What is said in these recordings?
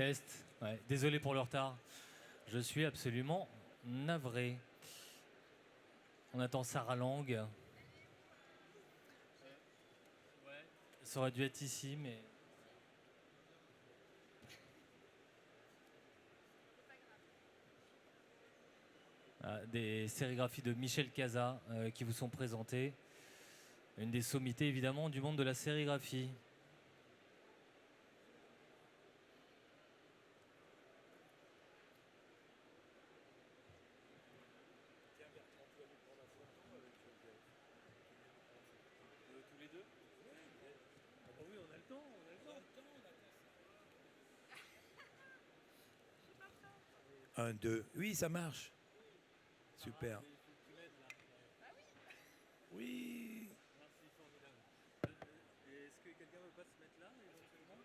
Test. Ouais. Désolé pour le retard. Je suis absolument navré. On attend Sarah Lang. Ouais. Ça aurait dû être ici, mais... Des sérigraphies de Michel Casa qui vous sont présentées. Une des sommités, évidemment, du monde de la sérigraphie. Tous les deux. Oui, on a le temps, on a le temps. Un, deux. Oui, ça marche. Super. Oui. Merci, formidable. Est-ce que quelqu'un veut pas se mettre là, éventuellement?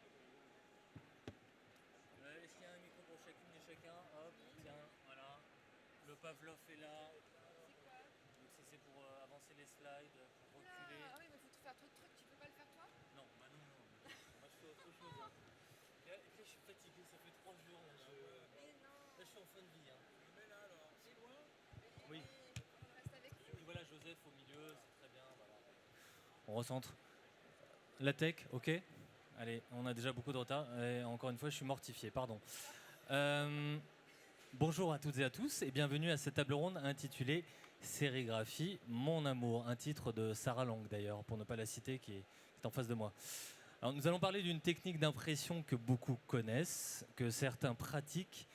Est-ce qu'il y a un micro pour chacune et chacun? Hop, tiens, voilà. Le Pavlov est là. Donc ça, c'est pour avancer les slides, pour reculer. Ah oui, mais faut faire trop de trucs, tu peux pas le faire toi? Non, bah non, non. Moi, je fais autre chose. Hein. Là, je suis fatigué, ça fait 3 jours. Là, là, je suis en fin de vie. Hein. Je mets là, alors. C'est loin? Oui. On reste avec Et lui. puis voilà, Joseph au milieu, c'est très bien. Voilà. On recentre. La tech, ok. Allez, on a déjà beaucoup de retard. Et encore une fois, je suis mortifié, pardon. Bonjour à toutes et à tous et bienvenue à cette table ronde intitulée Sérigraphie, mon amour, un titre de Sarah Lang d'ailleurs, pour ne pas la citer, qui est en face de moi. Alors, nous allons parler d'une technique d'impression que beaucoup connaissent, que certains pratiquent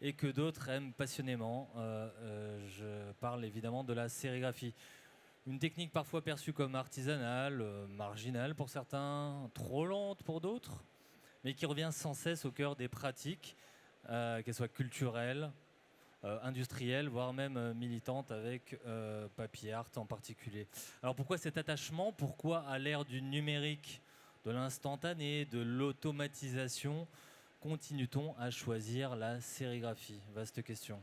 et que d'autres aiment passionnément. Je parle évidemment de la sérigraphie. Une technique parfois perçue comme artisanale, marginale pour certains, trop lente pour d'autres, mais qui revient sans cesse au cœur des pratiques, qu'elles soient culturelles, industrielles, voire même militantes avec Papy Art en particulier. Alors pourquoi cet attachement? Pourquoi à l'ère du numérique, de l'instantané, de l'automatisation, continue-t-on à choisir la sérigraphie? Vaste question.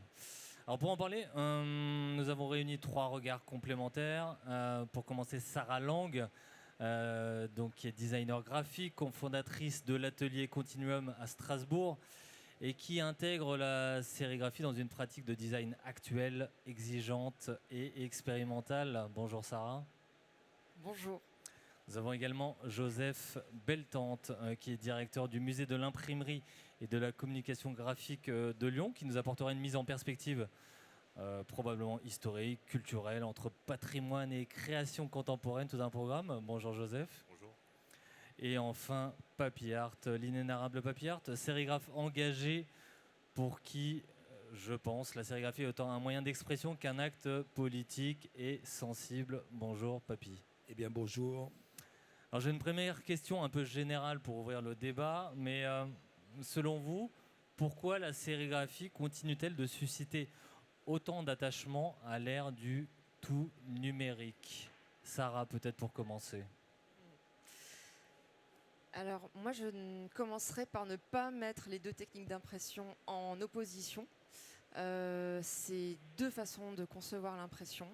Alors pour en parler, nous avons réuni 3 regards complémentaires. Pour commencer, Sarah Lang, donc, qui est designer graphique, cofondatrice de l'atelier Continuum à Strasbourg, et qui intègre la sérigraphie dans une pratique de design actuelle, exigeante et expérimentale. Bonjour Sarah. Bonjour. Nous avons également Joseph Beltante, qui est directeur du musée de l'imprimerie et de la communication graphique de Lyon, qui nous apportera une mise en perspective probablement historique, culturelle, entre patrimoine et création contemporaine, tout un programme. Bonjour Joseph. Bonjour. Et enfin, Papy Art, l'inénarrable Papy Art, sérigraphe engagé pour qui, je pense, la sérigraphie est autant un moyen d'expression qu'un acte politique et sensible. Bonjour Papy. Eh bien, bonjour. Alors j'ai une première question un peu générale pour ouvrir le débat, mais selon vous, pourquoi la sérigraphie continue-t-elle de susciter autant d'attachement à l'ère du tout numérique? Sarah, peut-être pour commencer. Alors moi commencerai par ne pas mettre les deux techniques d'impression en opposition. C'est deux façons de concevoir l'impression.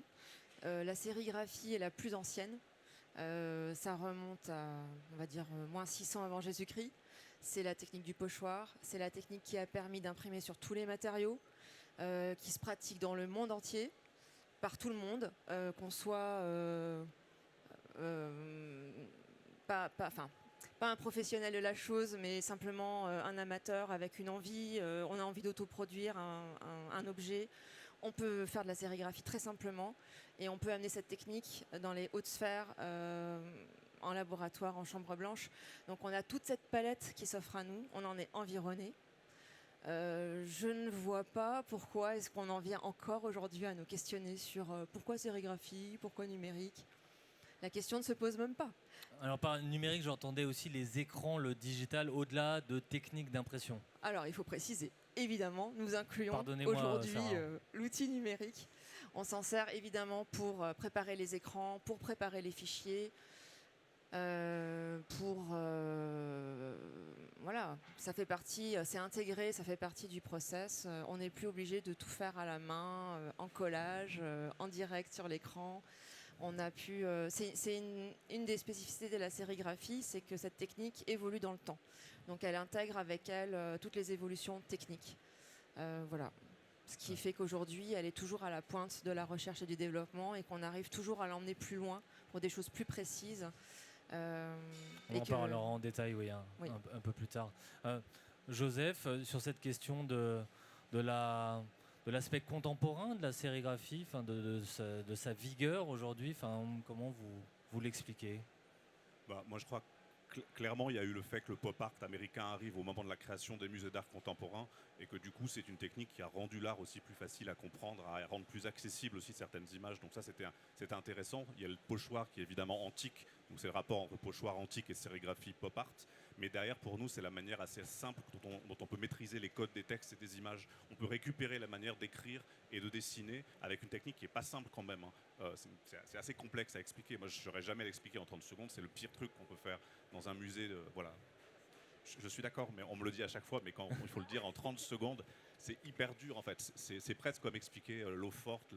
La sérigraphie est la plus ancienne. Ça remonte à, on va dire, moins 600 avant Jésus-Christ. C'est la technique du pochoir. C'est la technique qui a permis d'imprimer sur tous les matériaux, qui se pratique dans le monde entier, par tout le monde, qu'on soit pas un professionnel de la chose, mais simplement un amateur avec une envie. On a envie d'autoproduire un objet. On peut faire de la sérigraphie très simplement et on peut amener cette technique dans les hautes sphères, en laboratoire, en chambre blanche. Donc on a toute cette palette qui s'offre à nous, on en est environné. Je ne vois pas pourquoi est-ce qu'on en vient encore aujourd'hui à nous questionner sur pourquoi sérigraphie, pourquoi numérique. La question ne se pose même pas. Alors par numérique, j'entendais aussi les écrans, le digital, au-delà de techniques d'impression. Alors il faut préciser, évidemment, nous incluons aujourd'hui l'outil numérique. On s'en sert évidemment pour préparer les écrans, pour préparer les fichiers, voilà, ça fait partie, c'est intégré, ça fait partie du process. On n'est plus obligé de tout faire à la main, en collage, en direct sur l'écran. C'est une des spécificités de la sérigraphie, c'est que cette technique évolue dans le temps. Donc elle intègre avec elle toutes les évolutions techniques. Voilà. Ce qui fait qu'aujourd'hui, elle est toujours à la pointe de la recherche et du développement et qu'on arrive toujours à l'emmener plus loin pour des choses plus précises. On en parlera en détail, oui. Un peu plus tard. Joseph, sur cette question de l'aspect contemporain de la sérigraphie, de sa vigueur aujourd'hui, comment vous l'expliquez? Moi, je crois que clairement, il y a eu le fait que le pop art américain arrive au moment de la création des musées d'art contemporain et que du coup, c'est une technique qui a rendu l'art aussi plus facile à comprendre, à rendre plus accessible aussi certaines images. Donc ça, c'était intéressant. Il y a le pochoir qui est évidemment antique, donc c'est le rapport entre pochoir antique et sérigraphie pop art. Mais derrière, pour nous, c'est la manière assez simple dont on peut maîtriser les codes des textes et des images. On peut récupérer la manière d'écrire et de dessiner avec une technique qui n'est pas simple quand même. C'est assez complexe à expliquer. Moi, je ne saurais jamais l'expliquer en 30 secondes. C'est le pire truc qu'on peut faire dans un musée. Voilà. Je suis d'accord, mais on me le dit à chaque fois. Mais quand il faut le dire en 30 secondes, c'est hyper dur en fait. C'est presque comme expliquer l'eau forte,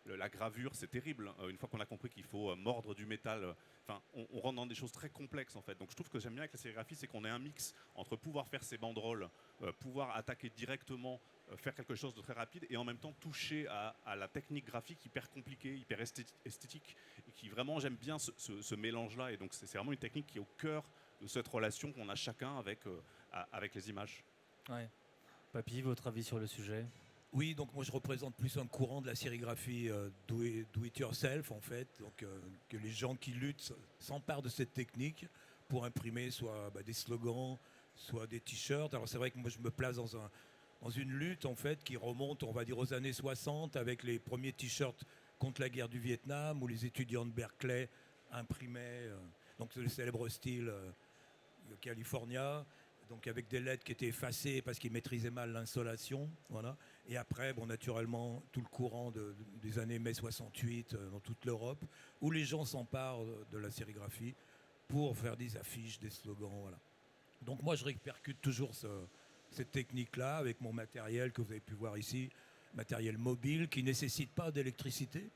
la gravure, c'est terrible. Une fois qu'on a compris qu'il faut mordre du métal, on rentre dans des choses très complexes en fait. Donc je trouve que j'aime bien avec la sérigraphie, c'est qu'on ait un mix entre pouvoir faire ses banderoles, pouvoir attaquer directement, faire quelque chose de très rapide et en même temps toucher à la technique graphique hyper compliquée, hyper esthétique et qui vraiment j'aime bien ce mélange-là. Et donc c'est vraiment une technique qui est au cœur de cette relation qu'on a chacun avec les images. Ouais. Papy, votre avis sur le sujet? Oui, donc moi je représente plus un courant de la sérigraphie do it yourself en fait, donc que les gens qui luttent s'emparent de cette technique pour imprimer soit des slogans, soit des t-shirts. Alors c'est vrai que moi je me place dans une lutte en fait qui remonte, on va dire, aux années 60 avec les premiers t-shirts contre la guerre du Vietnam où les étudiants de Berkeley imprimaient donc le célèbre style California, donc avec des lettres qui étaient effacées parce qu'ils maîtrisaient mal l'insolation, voilà. Et après, naturellement, tout le courant des années mai 68 dans toute l'Europe, où les gens s'emparent de la sérigraphie pour faire des affiches, des slogans, voilà. Donc moi, je répercute toujours cette technique-là avec mon matériel que vous avez pu voir ici, matériel mobile qui ne nécessite pas d'électricité.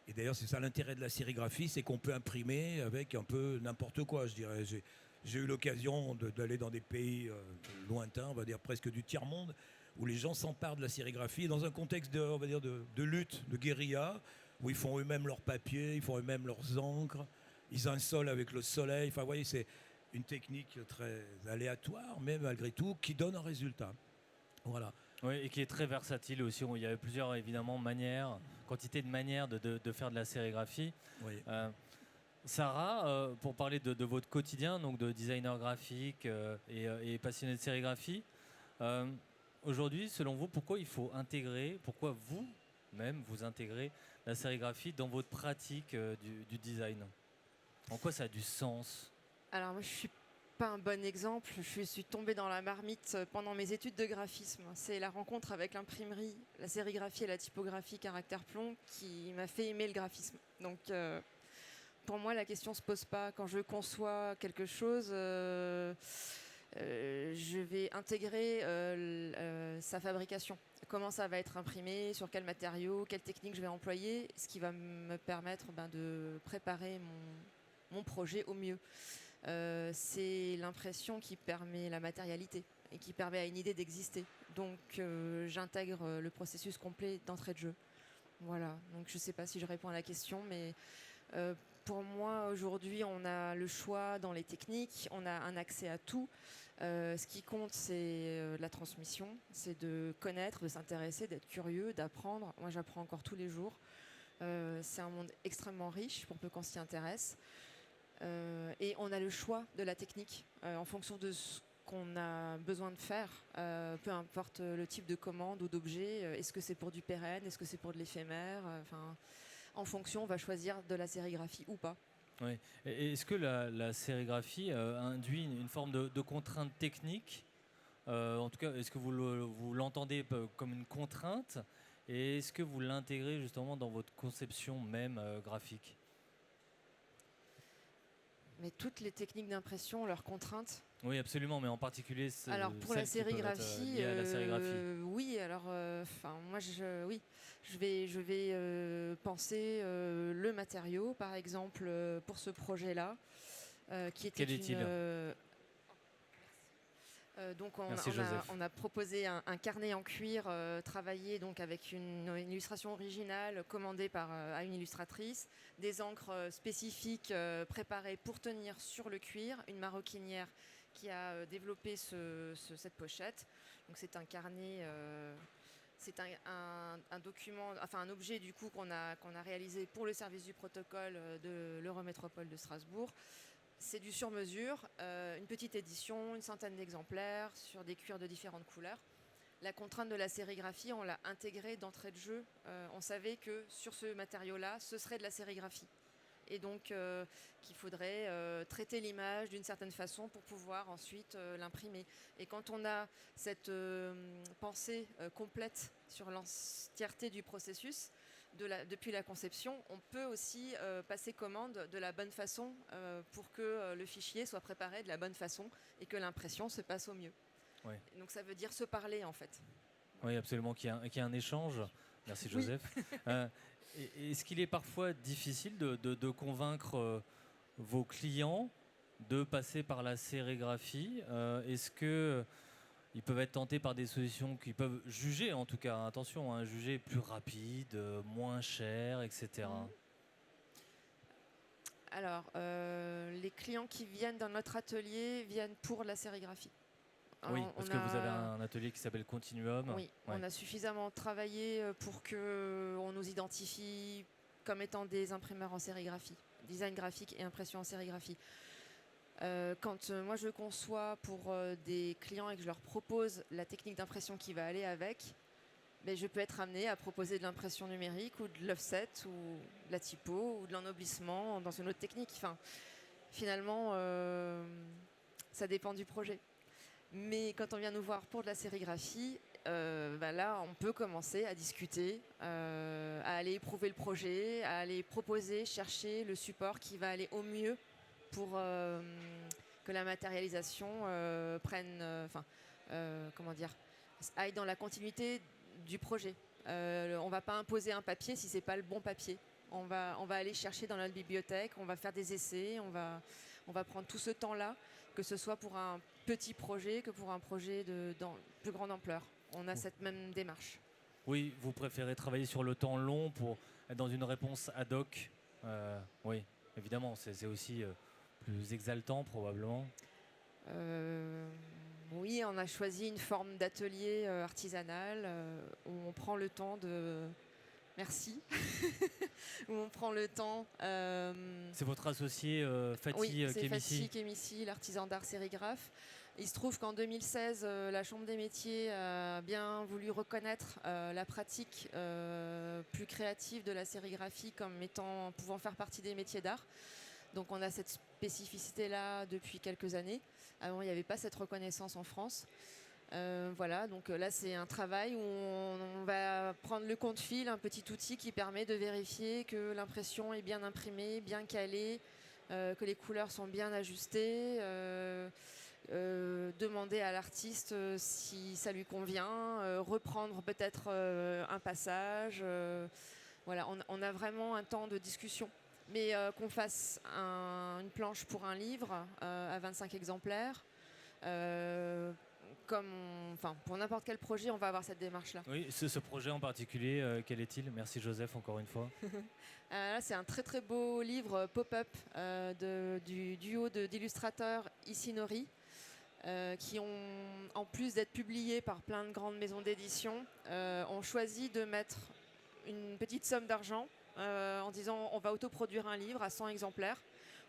Et d'ailleurs, c'est ça l'intérêt de la sérigraphie, c'est qu'on peut imprimer avec un peu n'importe quoi, je dirais. J'ai eu l'occasion d'aller dans des pays lointains, on va dire presque du tiers-monde, où les gens s'emparent de la sérigraphie dans un contexte on va dire de lutte, de guérilla, où ils font eux-mêmes leurs papiers, ils font eux-mêmes leurs encres, ils insolent avec le soleil. Enfin, vous voyez, c'est une technique très aléatoire, mais malgré tout, qui donne un résultat. Voilà. Oui, et qui est très versatile aussi. Il y a plusieurs, évidemment, quantité de manières de faire de la sérigraphie. Oui. Sarah, pour parler de votre quotidien, donc de designer graphique et passionné de sérigraphie, aujourd'hui, selon vous, pourquoi vous-même, vous intégrez la sérigraphie dans votre pratique du design? En quoi ça a du sens? Alors moi, je suis pas un bon exemple. Je suis tombée dans la marmite pendant mes études de graphisme. C'est la rencontre avec l'imprimerie, la sérigraphie et la typographie caractère plomb qui m'a fait aimer le graphisme. Donc pour moi, la question ne se pose pas. Quand je conçois quelque chose, je vais intégrer sa fabrication. Comment ça va être imprimé, sur quel matériau, quelle technique je vais employer, ce qui va me permettre de préparer mon projet au mieux. C'est l'impression qui permet la matérialité et qui permet à une idée d'exister. Donc j'intègre le processus complet d'entrée de jeu. Voilà, donc je ne sais pas si je réponds à la question, mais pour moi aujourd'hui on a le choix dans les techniques, on a un accès à tout. Ce qui compte c'est la transmission, c'est de connaître, de s'intéresser, d'être curieux, d'apprendre. Moi j'apprends encore tous les jours. C'est un monde extrêmement riche pour peu qu'on s'y intéresse. Et on a le choix de la technique en fonction de ce qu'on a besoin de faire, peu importe le type de commande ou d'objet. Est-ce que c'est pour du pérenne, est-ce que c'est pour de l'éphémère, en fonction, on va choisir de la sérigraphie ou pas. Oui. Et est-ce que la sérigraphie induit une forme de contrainte technique? En tout cas, est-ce que vous l'entendez comme une contrainte? Et est-ce que vous l'intégrez justement dans votre conception même graphique? Mais toutes les techniques d'impression ont leurs contraintes. Oui, absolument, mais en particulier Alors pour la celles qui peuvent être, sérigraphie, liées à la sérigraphie. oui. Alors, moi, je vais penser le matériau, par exemple, pour ce projet-là, qui était Quel est-il ? donc Merci, Joseph. on a proposé un carnet en cuir travaillé donc avec une illustration originale commandée à une illustratrice, des encres spécifiques préparées pour tenir sur le cuir, une maroquinière qui a développé cette pochette. Donc c'est un carnet, c'est un document, enfin un objet du coup qu'on a réalisé pour le service du protocole de l'Eurométropole de Strasbourg. C'est du sur-mesure, une petite édition, une centaine d'exemplaires sur des cuirs de différentes couleurs. La contrainte de la sérigraphie, on l'a intégrée d'entrée de jeu. On savait que sur ce matériau-là, ce serait de la sérigraphie. Et donc qu'il faudrait traiter l'image d'une certaine façon pour pouvoir ensuite l'imprimer. Et quand on a cette pensée complète sur l'entièreté du processus, depuis la conception, on peut aussi passer commande de la bonne façon pour que le fichier soit préparé de la bonne façon et que l'impression se passe au mieux. Oui. Donc ça veut dire se parler en fait. Oui, absolument, qu'il y ait un échange. Merci, Joseph. Est-ce qu'il est parfois difficile de convaincre vos clients de passer par la sérigraphie ? Est-ce qu'ils peuvent être tentés par des solutions qu'ils peuvent juger, en tout cas, attention, hein, juger plus rapide, moins cher, etc. Alors, les clients qui viennent dans notre atelier viennent pour la sérigraphie. Oui, parce que vous avez un atelier qui s'appelle Continuum. Oui, ouais. On a suffisamment travaillé pour qu'on nous identifie comme étant des imprimeurs en sérigraphie, design graphique et impression en sérigraphie. Quand moi je conçois pour des clients et que je leur propose la technique d'impression qui va aller avec, ben, je peux être amenée à proposer de l'impression numérique ou de l'offset ou de la typo ou de l'ennoblissement dans une autre technique. Enfin, finalement, ça dépend du projet. Mais quand on vient nous voir pour de la sérigraphie, là, on peut commencer à discuter, à aller éprouver le projet, à aller proposer, chercher le support qui va aller au mieux pour que la matérialisation aille dans la continuité du projet. On ne va pas imposer un papier si ce n'est pas le bon papier. On va aller chercher dans notre bibliothèque, on va faire des essais, on va prendre tout ce temps-là, que ce soit pour un petit projet que pour un projet de plus grande ampleur. On a cette même démarche. Oui, vous préférez travailler sur le temps long pour être dans une réponse ad hoc. Oui, évidemment, c'est aussi plus exaltant probablement. Oui, on a choisi une forme d'atelier artisanal où on prend le temps de... Merci. Où on prend le temps... C'est votre associé Fatih oui, Kémissi. c'est Fatih Kémissi, l'artisan d'art sérigraphe. Il se trouve qu'en 2016, la Chambre des métiers a bien voulu reconnaître la pratique plus créative de la sérigraphie comme pouvant faire partie des métiers d'art. Donc on a cette spécificité-là depuis quelques années. Avant, il n'y avait pas cette reconnaissance en France. Voilà, donc là c'est un travail où on va prendre le compte-fil, un petit outil qui permet de vérifier que l'impression est bien imprimée, bien calée, que les couleurs sont bien ajustées, demander à l'artiste si ça lui convient, reprendre peut-être un passage. Voilà, on a vraiment un temps de discussion. Mais qu'on fasse une planche pour un livre à 25 exemplaires, pour n'importe quel projet, on va avoir cette démarche-là. Oui, ce projet en particulier, quel est-il ? Merci Joseph, encore une fois. Là, c'est un très très beau livre pop-up du duo d'illustrateurs Isinori, qui ont, en plus d'être publiés par plein de grandes maisons d'édition, ont choisi de mettre une petite somme d'argent en disant on va autoproduire un livre à 100 exemplaires.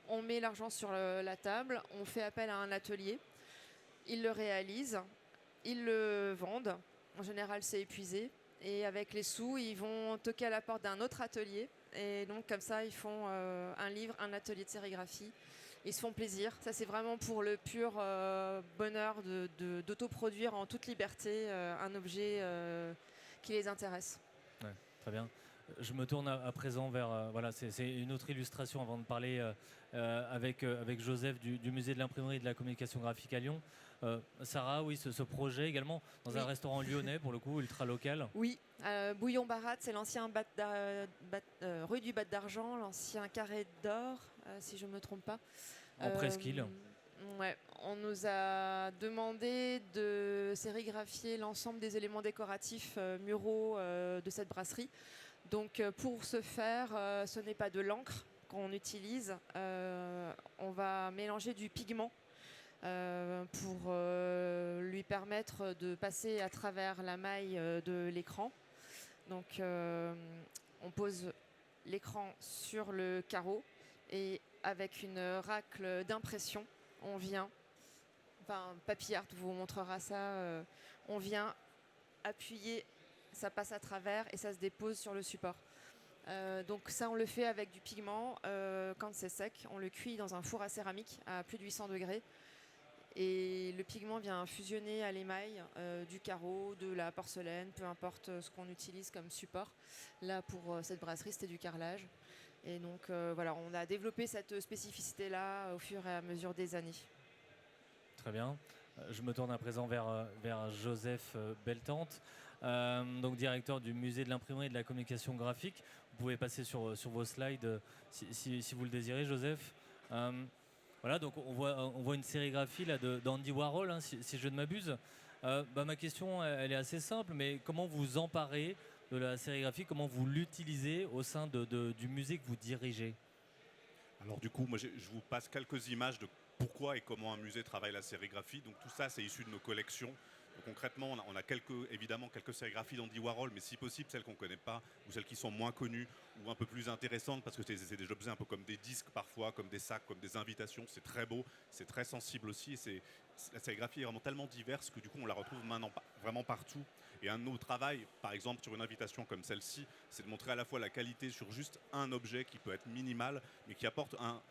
On met l'argent sur la table, on fait appel à un atelier. Ils le réalisent, ils le vendent. En général, c'est épuisé. Et avec les sous, ils vont toquer à la porte d'un autre atelier. Et donc, comme ça, ils font un livre, un atelier de sérigraphie. Ils se font plaisir. Ça, c'est vraiment pour le pur bonheur d'autoproduire en toute liberté un objet qui les intéresse. Ouais, très bien. Je me tourne à présent vers. Voilà, c'est une autre illustration avant de parler avec Joseph du musée de l'imprimerie et de la communication graphique à Lyon. Sarah, oui, ce projet également dans un Oui. restaurant lyonnais, pour le coup, ultra local. Oui, Bouillon Barat, c'est l'ancien rue du Bat d'Argent, l'ancien carré d'or, si je ne me trompe pas. En presqu'île. Ouais, on nous a demandé de sérigraphier l'ensemble des éléments décoratifs muraux de cette brasserie. Donc pour ce faire, ce n'est pas de l'encre qu'on utilise, on va mélanger du pigment pour lui permettre de passer à travers la maille de l'écran. Donc on pose l'écran sur le carreau et avec une racle d'impression, on vient, Papillard vous montrera ça, on vient appuyer, ça passe à travers et ça se dépose sur le support. Donc ça on le fait avec du pigment, quand c'est sec, on le cuit dans un four à céramique à plus de 800 degrés. Et le pigment vient fusionner à l'émail du carreau, de la porcelaine, peu importe ce qu'on utilise comme support. Là, pour cette brasserie, c'était du carrelage. Et donc, voilà, on a développé cette spécificité-là au fur et à mesure des années. Très bien. Je me tourne à présent vers Joseph Beltante, donc directeur du musée de l'imprimerie et de la communication graphique. Vous pouvez passer sur vos slides si vous le désirez, Joseph. Voilà, donc on voit une sérigraphie là d'Andy Warhol, hein, si je ne m'abuse. Ma question, elle est assez simple, mais comment vous emparez de la sérigraphie, comment vous l'utilisez au sein du musée que vous dirigez? Alors du coup, moi je vous passe quelques images de pourquoi et comment un musée travaille la sérigraphie. Donc tout ça, c'est issu de nos collections. Donc, concrètement, on a évidemment quelques sérigraphies d'Andy Warhol, mais si possible celles qu'on ne connaît pas ou celles qui sont moins connues ou un peu plus intéressantes parce que c'est des objets un peu comme des disques parfois, comme des sacs, comme des invitations. C'est très beau, c'est très sensible aussi. La sérigraphie est vraiment tellement diverse que du coup on la retrouve maintenant vraiment partout. Et un de nos travail, par exemple sur une invitation comme celle-ci, c'est de montrer à la fois la qualité sur juste un objet qui peut être minimal, mais qui apporte un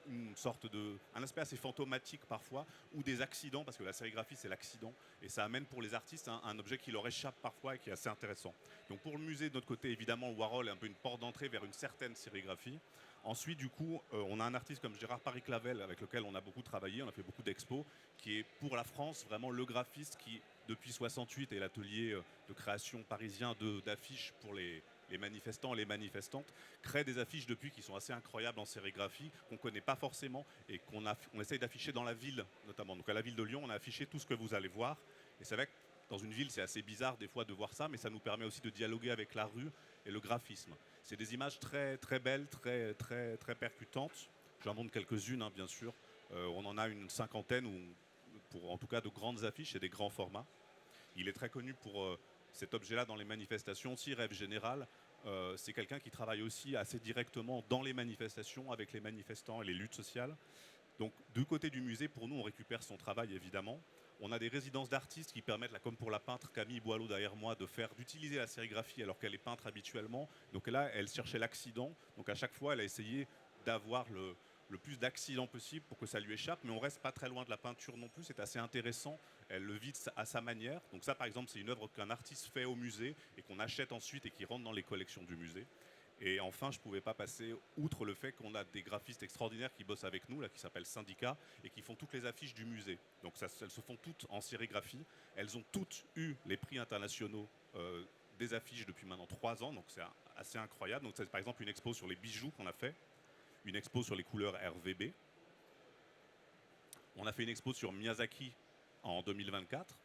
aspect assez fantomatique parfois, ou des accidents, parce que la sérigraphie c'est l'accident, et ça amène pour les artistes un objet qui leur échappe parfois et qui est assez intéressant. Donc pour le musée de notre côté, évidemment, Warhol est un peu une porte d'entrée vers une certaine sérigraphie. Ensuite, du coup, on a un artiste comme Gérard Paris-Clavel avec lequel on a beaucoup travaillé, on a fait beaucoup d'expos, qui est pour la France vraiment le graphiste qui, depuis 68, est l'atelier de création parisien d'affiches pour les manifestants et les manifestantes, crée des affiches depuis qui sont assez incroyables en sérigraphie, qu'on ne connaît pas forcément et qu'on essaye d'afficher dans la ville notamment. Donc à la ville de Lyon, on a affiché tout ce que vous allez voir. Et c'est vrai que dans une ville, c'est assez bizarre des fois de voir ça, mais ça nous permet aussi de dialoguer avec la rue et le graphisme. C'est des images très, très belles, très, très, très percutantes. J'en montre quelques-unes, hein, bien sûr. On en a une cinquantaine, pour en tout cas de grandes affiches et des grands formats. Il est très connu pour cet objet-là dans les manifestations aussi, Rêve Général. C'est quelqu'un qui travaille aussi assez directement dans les manifestations avec les manifestants et les luttes sociales. Donc du côté du musée, pour nous, on récupère son travail évidemment. On a des résidences d'artistes qui permettent, là, comme pour la peintre Camille Boileau derrière moi, d'utiliser la sérigraphie alors qu'elle est peintre habituellement. Donc là, elle cherchait l'accident. Donc à chaque fois, elle a essayé d'avoir le plus d'accidents possible pour que ça lui échappe. Mais on reste pas très loin de la peinture non plus. C'est assez intéressant. Elle le vit à sa manière. Donc ça, par exemple, c'est une œuvre qu'un artiste fait au musée et qu'on achète ensuite et qui rentre dans les collections du musée. Et enfin, je ne pouvais pas passer outre le fait qu'on a des graphistes extraordinaires qui bossent avec nous, là, qui s'appellent Syndicat, et qui font toutes les affiches du musée. Donc elles se font toutes en sérigraphie. Elles ont toutes eu les prix internationaux des affiches depuis maintenant 3 ans, donc c'est assez incroyable. Donc c'est par exemple une expo sur les bijoux qu'on a fait, une expo sur les couleurs RVB. On a fait une expo sur Miyazaki en 2024.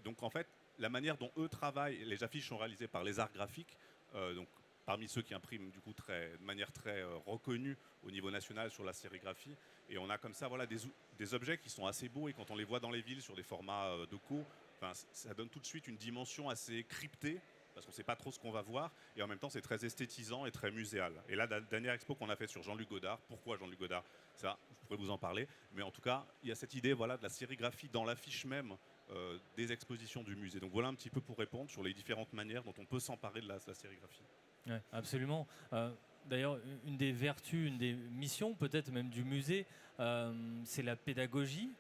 Donc en fait, la manière dont eux travaillent, les affiches sont réalisées par les arts graphiques, donc parmi ceux qui impriment du coup de manière très reconnue au niveau national sur la sérigraphie. Et on a comme ça voilà, des objets qui sont assez beaux et quand on les voit dans les villes sur des formats de ça donne tout de suite une dimension assez cryptée parce qu'on ne sait pas trop ce qu'on va voir et en même temps c'est très esthétisant et très muséal. Et là, la dernière expo qu'on a faite sur Jean-Luc Godard, pourquoi Jean-Luc Godard? Ça, je pourrais vous en parler, mais en tout cas, il y a cette idée voilà, de la sérigraphie dans l'affiche même des expositions du musée. Donc voilà un petit peu pour répondre sur les différentes manières dont on peut s'emparer de la sérigraphie. Ouais, absolument. D'ailleurs, une des vertus, une des missions peut-être même du musée, c'est la pédagogie.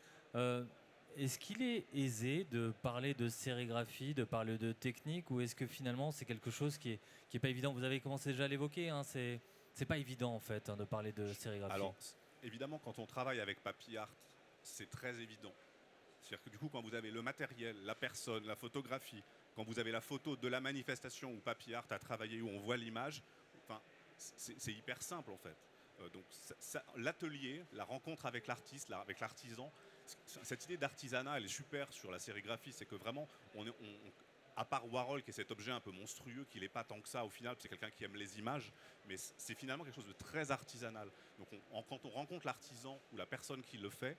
est-ce qu'il est aisé de parler de sérigraphie, de parler de technique, ou est-ce que finalement c'est quelque chose qui est pas évident? Vous avez commencé déjà à l'évoquer, hein, c'est pas évident en fait de parler de sérigraphie. Alors, évidemment, quand on travaille avec Papy Art, c'est très évident. C'est-à-dire que du coup, quand vous avez le matériel, la personne, la photographie, quand vous avez la photo de la manifestation où Papy Art a travaillé, où on voit l'image, enfin, c'est hyper simple en fait. Donc l'atelier, la rencontre avec l'artiste, avec l'artisan, cette idée d'artisanat, elle est super sur la sérigraphie. C'est que vraiment, à part Warhol, qui est cet objet un peu monstrueux, qui n'est pas tant que ça au final, c'est quelqu'un qui aime les images, mais c'est finalement quelque chose de très artisanal. Donc quand on rencontre l'artisan ou la personne qui le fait,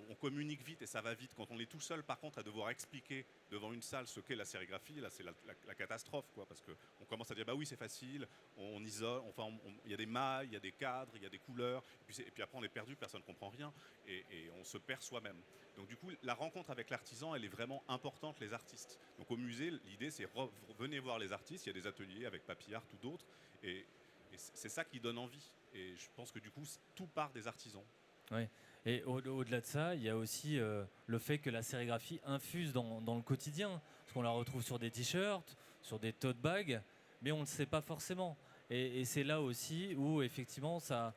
on communique vite et ça va vite. Quand on est tout seul, par contre, à devoir expliquer devant une salle ce qu'est la sérigraphie, là, c'est la catastrophe, quoi, parce qu'on commence à dire bah oui, c'est facile, on isole, enfin, il y a des mailles, il y a des cadres, il y a des couleurs, et puis après on est perdu, personne ne comprend rien, et on se perd soi-même. Donc du coup, la rencontre avec l'artisan, elle est vraiment importante, les artistes. Donc au musée, l'idée, c'est venez voir les artistes, il y a des ateliers avec Papy Art ou d'autres, et c'est ça qui donne envie. Et je pense que du coup, tout part des artisans. Ouais. Et au-delà de ça, il y a aussi le fait que la sérigraphie infuse dans le quotidien. Parce qu'on la retrouve sur des t-shirts, sur des tote bags, mais on ne le sait pas forcément. Et c'est là aussi où effectivement ça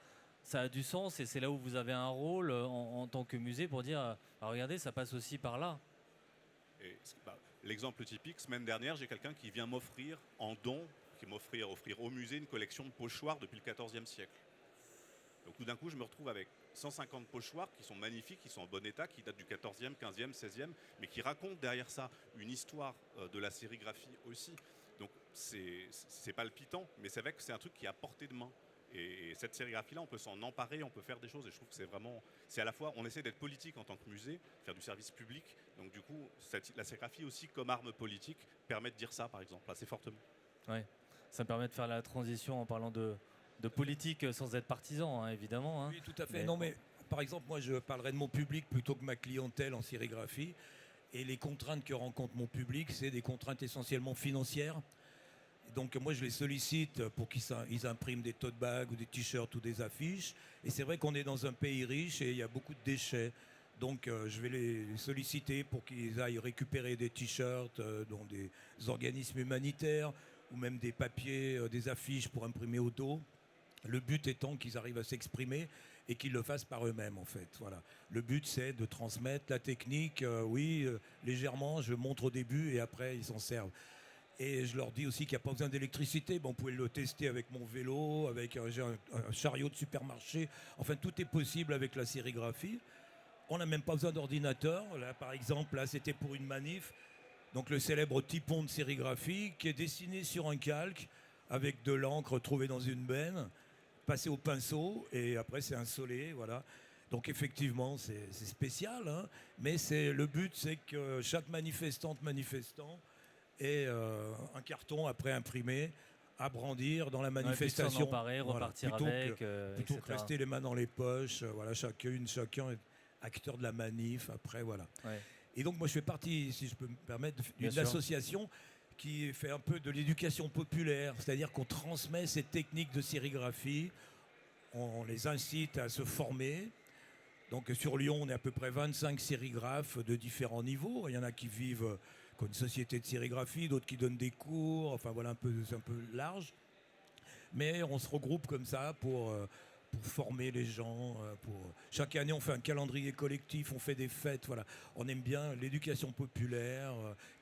a du sens, et c'est là où vous avez un rôle en tant que musée pour dire ah, regardez, ça passe aussi par là. Et, l'exemple typique, semaine dernière, j'ai quelqu'un qui vient m'offrir en don, offrir au musée une collection de pochoirs depuis le XIVe siècle. Donc tout d'un coup, je me retrouve avec 150 pochoirs qui sont magnifiques, qui sont en bon état, qui datent du 14e, 15e, 16e, mais qui racontent derrière ça une histoire de la sérigraphie aussi. Donc c'est palpitant, mais c'est vrai que c'est un truc qui est à portée de main. Et cette sérigraphie-là, on peut s'en emparer, on peut faire des choses. Et je trouve que c'est à la fois, on essaie d'être politique en tant que musée, faire du service public. Donc du coup, la sérigraphie aussi, comme arme politique, permet de dire ça, par exemple, assez fortement. Ouais, ça me permet de faire la transition en parlant de politique sans être partisan, hein, évidemment. Hein. Oui, tout à fait. Non, mais par exemple, moi, je parlerai de mon public plutôt que ma clientèle en sérigraphie. Et les contraintes que rencontre mon public, c'est des contraintes essentiellement financières. Donc moi, je les sollicite pour qu'ils impriment des tote bags ou des t-shirts ou des affiches. Et c'est vrai qu'on est dans un pays riche et il y a beaucoup de déchets. Donc je vais les solliciter pour qu'ils aillent récupérer des t-shirts dans des organismes humanitaires ou même des papiers, des affiches pour imprimer au dos. Le but étant qu'ils arrivent à s'exprimer et qu'ils le fassent par eux-mêmes, en fait. Voilà. Le but, c'est de transmettre la technique. Légèrement, je montre au début et après, ils s'en servent. Et je leur dis aussi qu'il n'y a pas besoin d'électricité. Bon, vous pouvez le tester avec mon vélo, avec un chariot de supermarché. Enfin, tout est possible avec la sérigraphie. On n'a même pas besoin d'ordinateur. Là, par exemple, là, c'était pour une manif. Donc, le célèbre typon de sérigraphie qui est dessiné sur un calque avec de l'encre trouvée dans une benne, passé au pinceau, et après c'est insolé, voilà. Donc effectivement, c'est spécial, hein, mais le but, c'est que chaque manifestant ait un carton après imprimé à brandir dans la manifestation. S'en emparer, repartir avec, plutôt que rester les mains dans les poches. Voilà, chacun est acteur de la manif. Après, voilà. Ouais. Et donc moi, je fais partie, si je peux me permettre, d'une association qui fait un peu de l'éducation populaire, c'est-à-dire qu'on transmet ces techniques de sérigraphie, on les incite à se former. Donc sur Lyon, on est à peu près 25 sérigraphes de différents niveaux. Il y en a qui vivent comme une société de sérigraphie, d'autres qui donnent des cours, enfin voilà, c'est un peu large. Mais on se regroupe comme ça pour former les gens. Chaque année, on fait un calendrier collectif, on fait des fêtes. Voilà. On aime bien l'éducation populaire,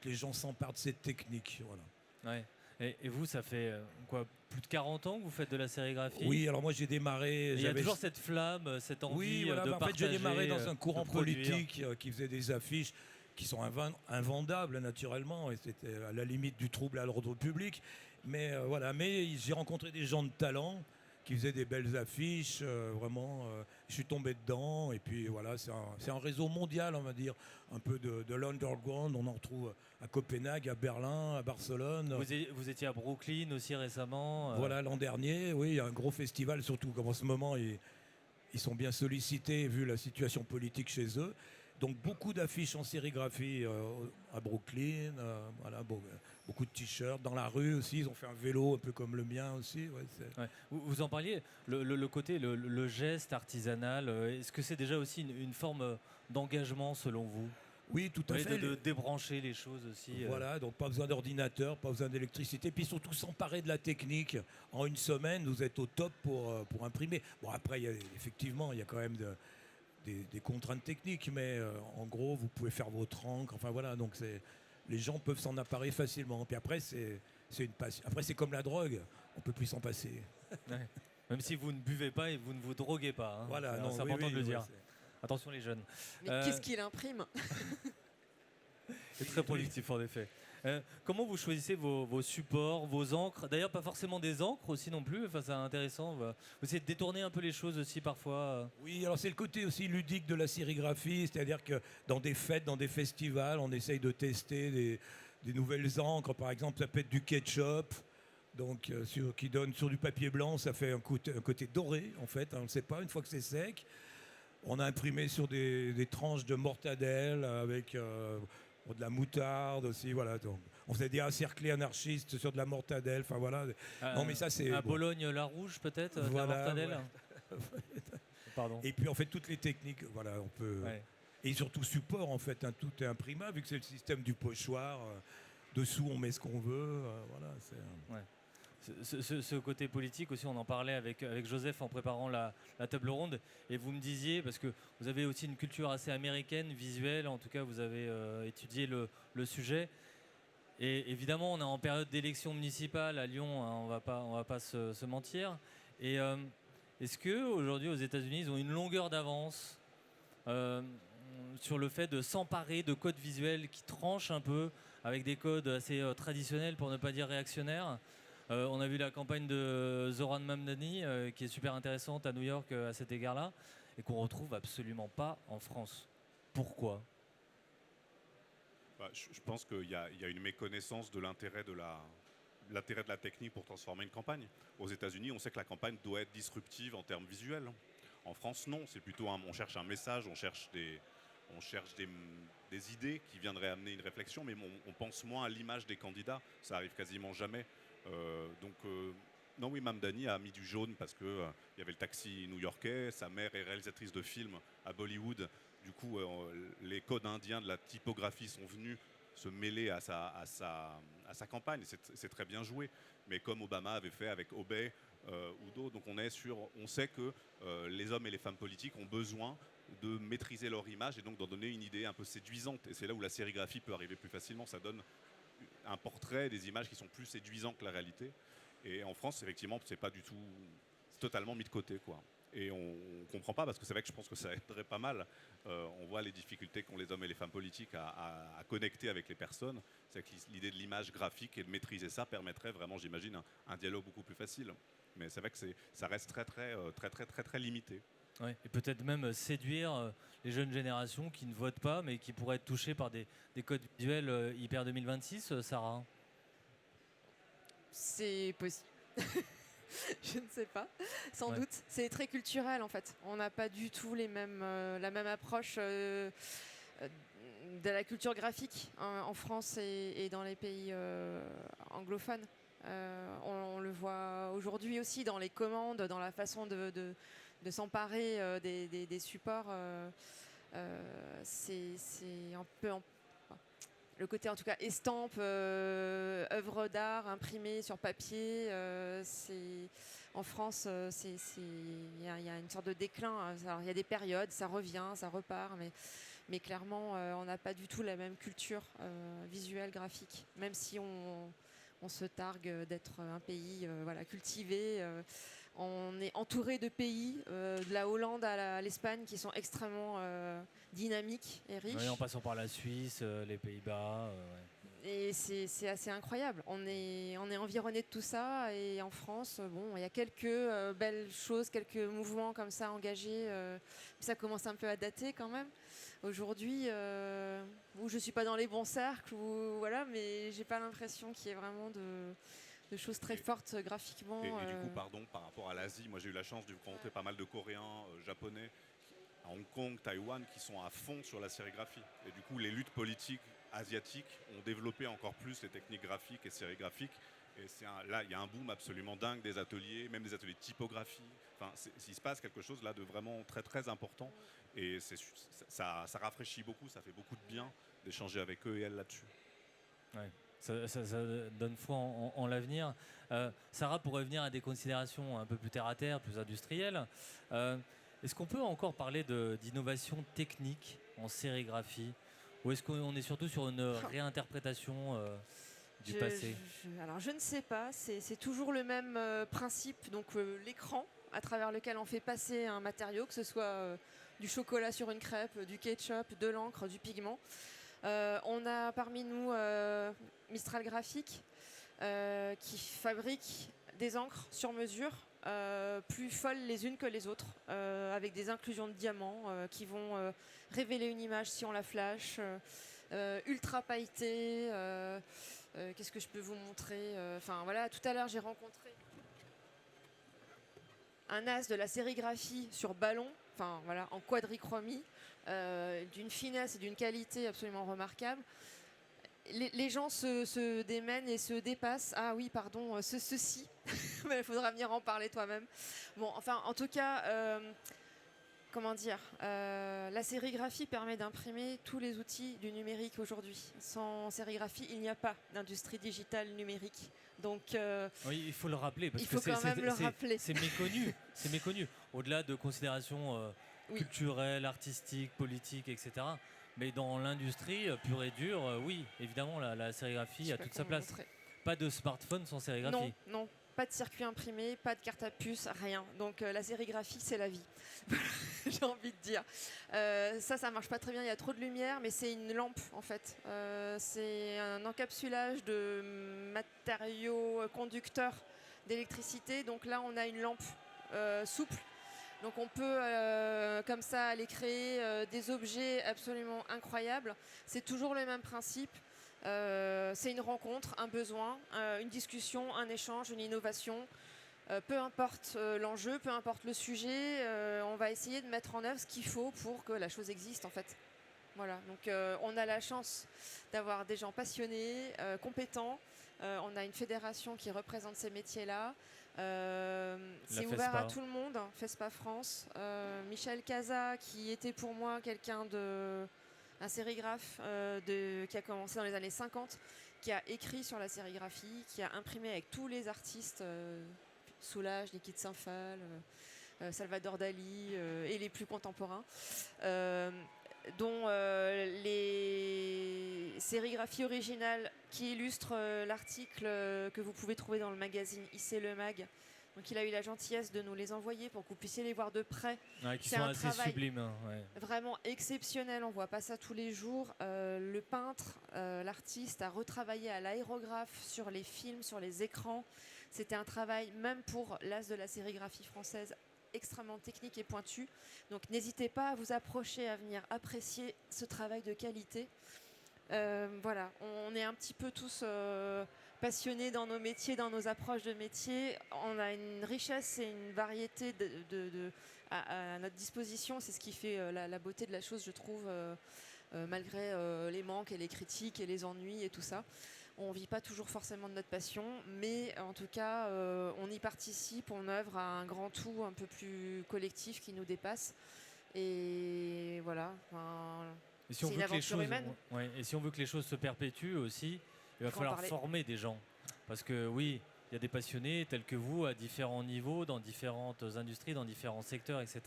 que les gens s'emparent de cette technique. Voilà. Ouais. Et vous, ça fait quoi, plus de 40 ans que vous faites de la sérigraphie? Oui, alors moi j'ai démarré... Il y a toujours cette flamme, cette envie de partager. En fait, j'ai démarré dans un courant politique qui faisait des affiches qui sont invendables naturellement, et c'était à la limite du trouble à l'ordre public. Mais j'ai rencontré des gens de talent qui faisaient des belles affiches, vraiment, je suis tombé dedans, et puis voilà, c'est un réseau mondial, on va dire, un peu de l'underground, on en retrouve à Copenhague, à Berlin, à Barcelone. Vous étiez à Brooklyn aussi récemment Voilà, l'an dernier, oui, il y a un gros festival, surtout comme en ce moment, ils sont bien sollicités vu la situation politique chez eux. Donc beaucoup d'affiches en sérigraphie à Brooklyn, beaucoup de t-shirts. Dans la rue aussi, ils ont fait un vélo un peu comme le mien aussi. Ouais, vous en parliez, le côté, le geste artisanal, est-ce que c'est déjà aussi une forme d'engagement selon vous? Oui, tout à Oui, fait. de débrancher les choses aussi. Voilà, donc pas besoin d'ordinateur, pas besoin d'électricité, puis surtout s'emparer de la technique. En une semaine, vous êtes au top pour imprimer. Bon, après, effectivement, il y a quand même des contraintes techniques, mais en gros, vous pouvez faire votre encre. Enfin voilà, donc les gens peuvent s'en emparer facilement. Puis après, c'est une passion. Après, c'est comme la drogue, on peut plus s'en passer. Ouais. Même si vous ne buvez pas et vous ne vous droguez pas. Hein. Voilà, non, C'est oui, important oui, de le oui, dire. Attention les jeunes. Mais qu'est-ce qu'il imprime? C'est très productif en effet. Comment vous choisissez vos supports, vos encres? D'ailleurs, pas forcément des encres aussi non plus. Enfin, c'est intéressant. Vous essayez de détourner un peu les choses aussi parfois. Oui, alors c'est le côté aussi ludique de la sérigraphie, c'est-à-dire que dans des fêtes, dans des festivals, on essaye de tester des nouvelles encres. Par exemple, ça peut être du ketchup, donc qui donne sur du papier blanc, ça fait un côté doré en fait. On ne sait pas une fois que c'est sec. On a imprimé sur des tranches de mortadelle avec de la moutarde aussi, voilà. Donc, on faisait des encerclés anarchistes sur de la mortadelle, enfin voilà. Non mais ça c'est à bon. Bologne la rouge peut-être, Voilà, de la mortadelle. ouais. Pardon. Et puis en fait toutes les techniques, voilà, on peut. Ouais. Et surtout support en fait, hein, tout est imprimable vu que c'est le système du pochoir. Dessous on met ce qu'on veut, voilà. Ce côté politique aussi, on en parlait avec Joseph en préparant la table ronde, et vous me disiez, parce que vous avez aussi une culture assez américaine, visuelle, en tout cas vous avez étudié le sujet, et évidemment on est en période d'élection municipale à Lyon, hein, on va pas se mentir, et est-ce qu'aujourd'hui aux États-Unis ils ont une longueur d'avance sur le fait de s'emparer de codes visuels qui tranchent un peu avec des codes assez traditionnels pour ne pas dire réactionnaires? On a vu la campagne de Zoran Mamdani qui est super intéressante à New York à cet égard-là et qu'on retrouve absolument pas en France. Pourquoi? Je pense qu'il y a une méconnaissance de l'intérêt de la technique pour transformer une campagne. Aux États-Unis, on sait que la campagne doit être disruptive en termes visuels. En France, non. C'est plutôt on cherche un message, on cherche des idées qui viendraient amener une réflexion, mais on pense moins à l'image des candidats. Ça arrive quasiment jamais. Non, oui, Mamdani a mis du jaune parce que il y avait le taxi new-yorkais. Sa mère est réalisatrice de films à Bollywood. Du coup, les codes indiens de la typographie sont venus se mêler à sa campagne. C'est très bien joué. Mais comme Obama avait fait avec Obey ou d'autres, donc on sait que les hommes et les femmes politiques ont besoin de maîtriser leur image et donc d'en donner une idée un peu séduisante. Et c'est là où la sérigraphie peut arriver plus facilement. Ça donne un portrait, des images qui sont plus séduisants que la réalité. Et en France, effectivement, c'est pas du tout, c'est totalement mis de côté, quoi. Et on comprend pas parce que c'est vrai que je pense que ça aiderait pas mal. On voit les difficultés qu'ont les hommes et les femmes politiques à connecter avec les personnes. C'est que l'idée de l'image graphique et de maîtriser ça permettrait vraiment, j'imagine, un dialogue beaucoup plus facile. Mais c'est vrai que ça reste très limité. Ouais, et peut-être même séduire les jeunes générations qui ne votent pas, mais qui pourraient être touchées par des codes visuels hyper 2026, Sarah. C'est possible. Je ne sais pas, sans doute. C'est très culturel en fait. On n'a pas du tout la même approche de la culture graphique en France et dans les pays anglophones. On le voit aujourd'hui aussi dans les commandes, dans la façon de s'emparer des supports. C'est un peu le côté en tout cas estampe, œuvre d'art imprimée sur papier. En France, il y a une sorte de déclin. Il y a des périodes, ça revient, ça repart, mais clairement, on n'a pas du tout la même culture visuelle, graphique, même si on se targue d'être un pays cultivé. On est entouré de pays, de la Hollande à l'Espagne, qui sont extrêmement dynamiques et riches. Oui, en passant par la Suisse, les Pays-Bas. Ouais. Et c'est assez incroyable. On est environné de tout ça. Et en France, bon, il y a quelques belles choses, quelques mouvements comme ça engagés. Ça commence un peu à dater quand même. Aujourd'hui, où je ne suis pas dans les bons cercles, mais j'ai pas l'impression qu'il y ait vraiment de choses très fortes graphiquement. Et du coup, pardon, par rapport à l'Asie, moi j'ai eu la chance de rencontrer pas mal de Coréens, Japonais, à Hong Kong, Taïwan, qui sont à fond sur la sérigraphie. Et du coup, les luttes politiques asiatiques ont développé encore plus les techniques graphiques et sérigraphiques Et là, il y a un boom absolument dingue des ateliers, même des ateliers de typographie. Enfin, il se passe quelque chose là de vraiment très très important. Et ça rafraîchit beaucoup, ça fait beaucoup de bien d'échanger avec eux et elles là-dessus. Ouais. Ça donne foi en l'avenir. Sarah, pour revenir à des considérations un peu plus terre à terre, plus industrielles, est-ce qu'on peut encore parler d'innovation technique en sérigraphie, ou est-ce qu'on est surtout sur une réinterprétation du passé? Alors je ne sais pas, c'est toujours le même principe, donc l'écran à travers lequel on fait passer un matériau, que ce soit du chocolat sur une crêpe, du ketchup, de l'encre, du pigment. On a parmi nous Mistral Graphique qui fabrique des encres sur mesure, plus folles les unes que les autres, avec des inclusions de diamants qui vont révéler une image si on la flash, ultra pailletée. Qu'est-ce que je peux vous montrer? Enfin voilà, tout à l'heure j'ai rencontré un as de la sérigraphie sur ballon, enfin voilà, en quadrichromie, d'une finesse et d'une qualité absolument remarquable. Les gens se démènent et se dépassent. Ah oui, pardon, ceci. Mais il faudra venir en parler toi-même. Bon, enfin, en tout cas, comment dire, la sérigraphie permet d'imprimer tous les outils du numérique aujourd'hui. Sans sérigraphie, il n'y a pas d'industrie digitale numérique. Donc, oui, il faut le rappeler, parce il faut que quand même le rappeler. C'est méconnu. C'est méconnu. Au-delà de considérations culturelles, artistiques, politiques, etc. Mais dans l'industrie pure et dure, oui, évidemment, la sérigraphie a toute sa place. Pas de smartphone sans sérigraphie. Non, pas de circuit imprimé, pas de carte à puce, rien. Donc la sérigraphie, c'est la vie. J'ai envie de dire. Ça marche pas très bien, il y a trop de lumière, mais c'est une lampe en fait. C'est un encapsulage de matériaux conducteurs d'électricité. Donc là, on a une lampe souple. Donc on peut comme ça aller créer des objets absolument incroyables. C'est toujours le même principe. C'est une rencontre, un besoin, une discussion, un échange, une innovation. Peu importe l'enjeu, peu importe le sujet, on va essayer de mettre en œuvre ce qu'il faut pour que la chose existe en fait. Voilà, donc on a la chance d'avoir des gens passionnés, compétents. On a une fédération qui représente ces métiers-là. C'est ouvert à tout le monde, FESPA France. Michel Casa, qui était pour moi un sérigraphe qui a commencé dans les années 50, qui a écrit sur la sérigraphie, qui a imprimé avec tous les artistes, Soulage, Liquide Saint-Phal, Salvador Dali et les plus contemporains, dont les sérigraphies originales qui illustrent l'article que vous pouvez trouver dans le magazine IC Le Mag. Donc il a eu la gentillesse de nous les envoyer pour que vous puissiez les voir de près. Ouais, qui sont assez sublimes. Hein, ouais. Vraiment exceptionnel, on ne voit pas ça tous les jours. Le peintre, l'artiste a retravaillé à l'aérographe sur les films, sur les écrans. C'était un travail, même pour l'as de la sérigraphie française, extrêmement technique et pointu. Donc n'hésitez pas à vous approcher, à venir apprécier ce travail de qualité. Voilà, on est un petit peu tous passionnés dans nos métiers, dans nos approches de métiers. On a une richesse et une variété à notre disposition. C'est ce qui fait la beauté de la chose, je trouve, malgré les manques et les critiques et les ennuis et tout ça. On ne vit pas toujours forcément de notre passion, mais en tout cas, on y participe, on œuvre à un grand tout un peu plus collectif qui nous dépasse. Et voilà. Et si, et si on veut que les choses se perpétuent aussi, il va falloir former des gens. Parce que oui, il y a des passionnés tels que vous à différents niveaux, dans différentes industries, dans différents secteurs, etc.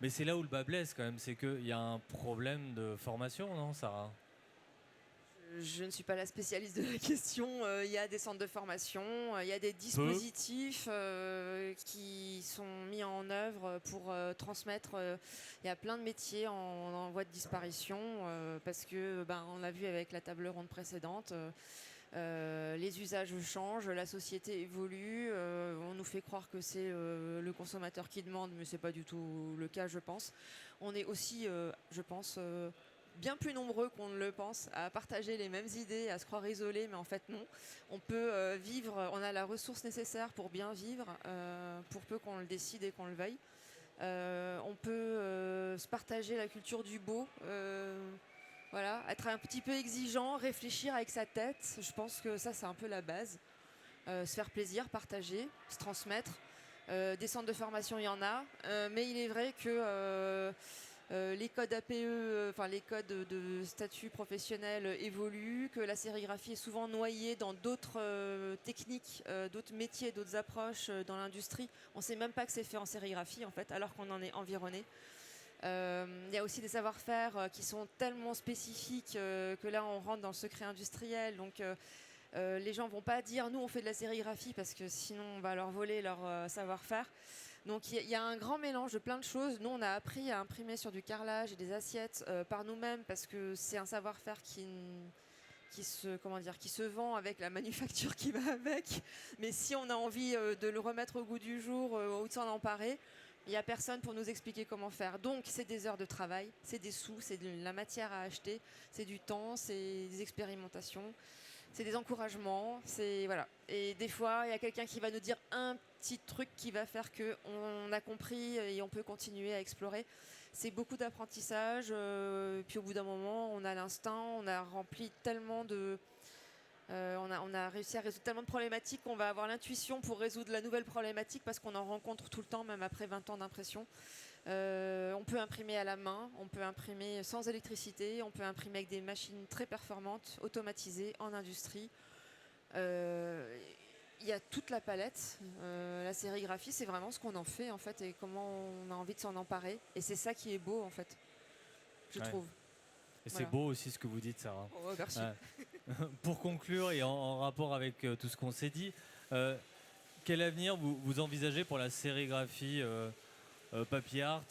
Mais c'est là où le bas blesse quand même, c'est qu'il y a un problème de formation, non, Sarah ? Je ne suis pas la spécialiste de la question. Il y a des centres de formation, il y a des dispositifs qui sont mis en œuvre pour transmettre. Il y a plein de métiers en voie de disparition parce que on a vu avec la table ronde précédente. Les usages changent, la société évolue. On nous fait croire que c'est le consommateur qui demande, mais c'est pas du tout le cas, je pense. On est aussi, je pense, bien plus nombreux qu'on ne le pense à partager les mêmes idées, à se croire isolés, mais en fait non. On peut vivre, on a la ressource nécessaire pour bien vivre, pour peu qu'on le décide et qu'on le veuille. On peut se partager la culture du beau, voilà, être un petit peu exigeant, réfléchir avec sa tête. Je pense que ça, c'est un peu la base. se faire plaisir, partager, se transmettre. Des centres de formation, il y en a, mais il est vrai que les codes APE, enfin les codes de statut professionnel évoluent, que la sérigraphie est souvent noyée dans d'autres techniques, d'autres métiers, d'autres approches dans l'industrie. On ne sait même pas que c'est fait en sérigraphie en fait, alors qu'on en est environné. Il y a aussi des savoir-faire qui sont tellement spécifiques que là on rentre dans le secret industriel. Donc les gens ne vont pas dire nous on fait de la sérigraphie parce que sinon on va leur voler leur savoir-faire. Donc il y a un grand mélange de plein de choses. Nous on a appris à imprimer sur du carrelage et des assiettes par nous-mêmes parce que c'est un savoir-faire qui se vend avec la manufacture qui va avec. Mais si on a envie de le remettre au goût du jour ou de s'en emparer, il n'y a personne pour nous expliquer comment faire. Donc c'est des heures de travail, c'est des sous, c'est de la matière à acheter, c'est du temps, c'est des expérimentations. C'est des encouragements, voilà. Et des fois, il y a quelqu'un qui va nous dire un petit truc qui va faire qu'on a compris et on peut continuer à explorer. C'est beaucoup d'apprentissage. Puis au bout d'un moment, on a l'instinct, on a rempli tellement de... on a réussi à résoudre tellement de problématiques qu'on va avoir l'intuition pour résoudre la nouvelle problématique parce qu'on en rencontre tout le temps, même après 20 ans d'impression. On peut imprimer à la main, on peut imprimer sans électricité, on peut imprimer avec des machines très performantes, automatisées, en industrie. Il y a toute la palette. La sérigraphie, c'est vraiment ce qu'on en fait en fait et comment on a envie de s'en emparer. Et c'est ça qui est beau en fait, je trouve. Et Voilà. c'est beau aussi ce que vous dites, Sarah. Oh, merci. Pour conclure et en rapport avec tout ce qu'on s'est dit, quel avenir vous envisagez pour la sérigraphie papier art,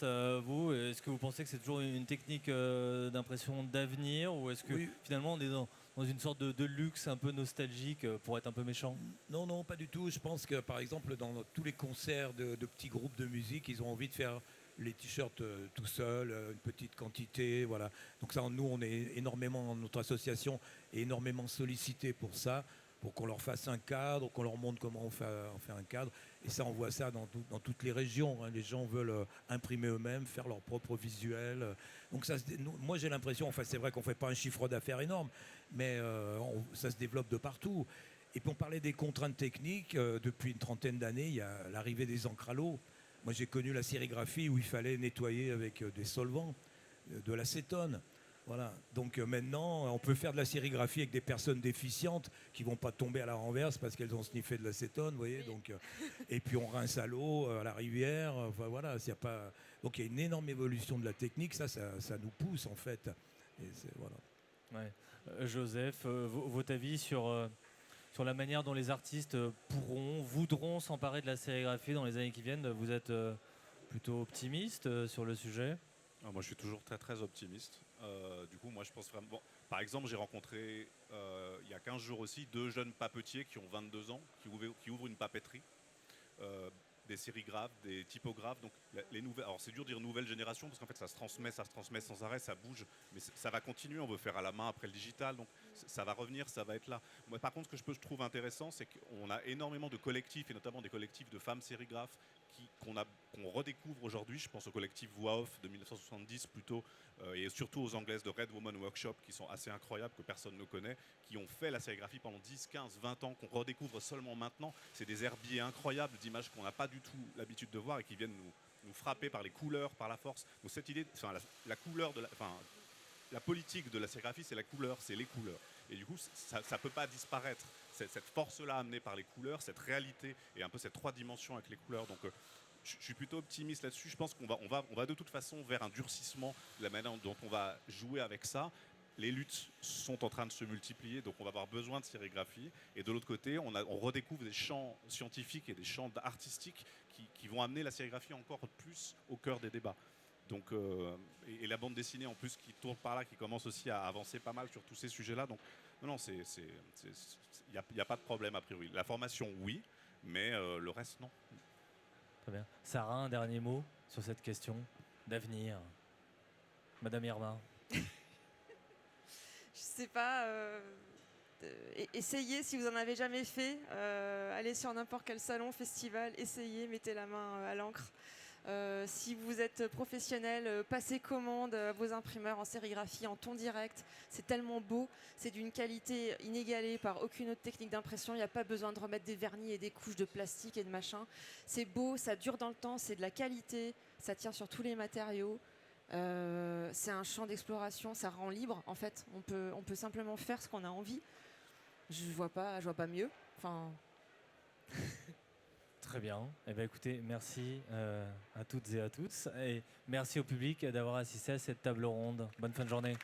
vous, est-ce que vous pensez que c'est toujours une technique d'impression d'avenir ou est-ce que finalement on est dans une sorte de luxe un peu nostalgique pour être un peu méchant? Non, pas du tout. Je pense que par exemple dans tous les concerts de petits groupes de musique, ils ont envie de faire les t-shirts tout seuls, une petite quantité, voilà. Donc ça, nous, on est énormément, notre association est énormément sollicité pour ça, pour qu'on leur fasse un cadre, qu'on leur montre comment on fait un cadre. Et ça, on voit ça dans toutes les régions. Hein. Les gens veulent imprimer eux-mêmes, faire leur propre visuel. Donc ça, moi, j'ai l'impression, enfin, c'est vrai qu'on ne fait pas un chiffre d'affaires énorme, mais ça se développe de partout. Et puis on parlait des contraintes techniques. Depuis une trentaine d'années, il y a l'arrivée des encres à l'eau. Moi, j'ai connu la sérigraphie où il fallait nettoyer avec des solvants, de l'acétone. Voilà. Donc maintenant, on peut faire de la sérigraphie avec des personnes déficientes qui ne vont pas tomber à la renverse parce qu'elles ont sniffé de l'acétone, vous voyez. Donc, et puis on rince à l'eau, à la rivière. Enfin, voilà, y a pas... Donc il y a une énorme évolution de la technique. Ça nous pousse en fait. Et voilà. Ouais. Joseph, votre avis sur la manière dont les artistes voudront s'emparer de la sérigraphie dans les années qui viennent? Vous êtes plutôt optimiste sur le sujet? Moi, je suis toujours très, très optimiste. Du coup, moi, je pense vraiment... Bon, par exemple, j'ai rencontré, il y a 15 jours aussi, 2 jeunes papetiers qui ont 22 ans, qui ouvrent une papeterie. Des sérigraphes, des typographes. Donc, les nouvelles... Alors, c'est dur de dire nouvelle génération, parce qu'en fait, ça se transmet sans arrêt, ça bouge. Mais ça va continuer, on veut faire à la main après le digital. Donc, ça va revenir, ça va être là. Moi, par contre, ce que je trouve intéressant, c'est qu'on a énormément de collectifs, et notamment des collectifs de femmes sérigraphes, qu'on redécouvre aujourd'hui. Je pense au collectif Voix Off de 1970 plutôt, et surtout aux Anglaises de Red Woman Workshop qui sont assez incroyables, que personne ne connaît, qui ont fait la sérigraphie pendant 10, 15, 20 ans, qu'on redécouvre seulement maintenant. C'est des herbiers incroyables d'images qu'on n'a pas du tout l'habitude de voir et qui viennent nous frapper par les couleurs, par la force. Donc cette idée, enfin, la couleur de la politique de la sérigraphie, c'est la couleur, c'est les couleurs. Et du coup, ça ne peut pas disparaître. Cette force-là amenée par les couleurs, cette réalité et un peu cette 3 dimensions avec les couleurs. Donc, je suis plutôt optimiste là-dessus. Je pense qu'on va de toute façon vers un durcissement de la manière dont on va jouer avec ça. Les luttes sont en train de se multiplier, donc on va avoir besoin de sérigraphie. Et de l'autre côté, on redécouvre des champs scientifiques et des champs artistiques qui vont amener la sérigraphie encore plus au cœur des débats. Donc, et la bande dessinée en plus qui tourne par là, qui commence aussi à avancer pas mal sur tous ces sujets-là. Donc non, il n'y a pas de problème a priori. La formation, oui, mais le reste, non. Très bien. Sarah, un dernier mot sur cette question d'avenir. Madame Irma. Je sais pas. Essayez si vous en avez jamais fait. Allez sur n'importe quel salon, festival, essayez, mettez la main à l'encre. Si vous êtes professionnel, passez commande à vos imprimeurs en sérigraphie en ton direct. C'est tellement beau, c'est d'une qualité inégalée par aucune autre technique d'impression. Il n'y a pas besoin de remettre des vernis et des couches de plastique et de machin. C'est beau, ça dure dans le temps, c'est de la qualité, ça tient sur tous les matériaux. C'est un champ d'exploration, ça rend libre en fait. On peut simplement faire ce qu'on a envie. Je vois pas mieux. Enfin... Très bien. Eh bien, écoutez, merci à toutes et à tous. Et merci au public d'avoir assisté à cette table ronde. Bonne fin de journée.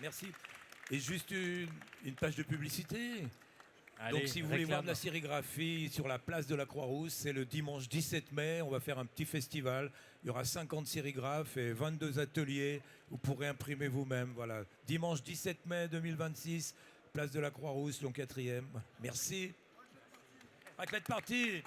Merci. Et juste une page de publicité. Allez, Donc si vous voulez voir de la réclame. sérigraphie sur la place de la Croix-Rousse, c'est le dimanche 17 mai. On va faire un petit festival. Il y aura 50 sérigraphes et 22 ateliers. Vous pourrez imprimer vous-même. Voilà. Dimanche 17 mai 2026, place de la Croix-Rousse, Lyon 4e. Merci. Raclette partie.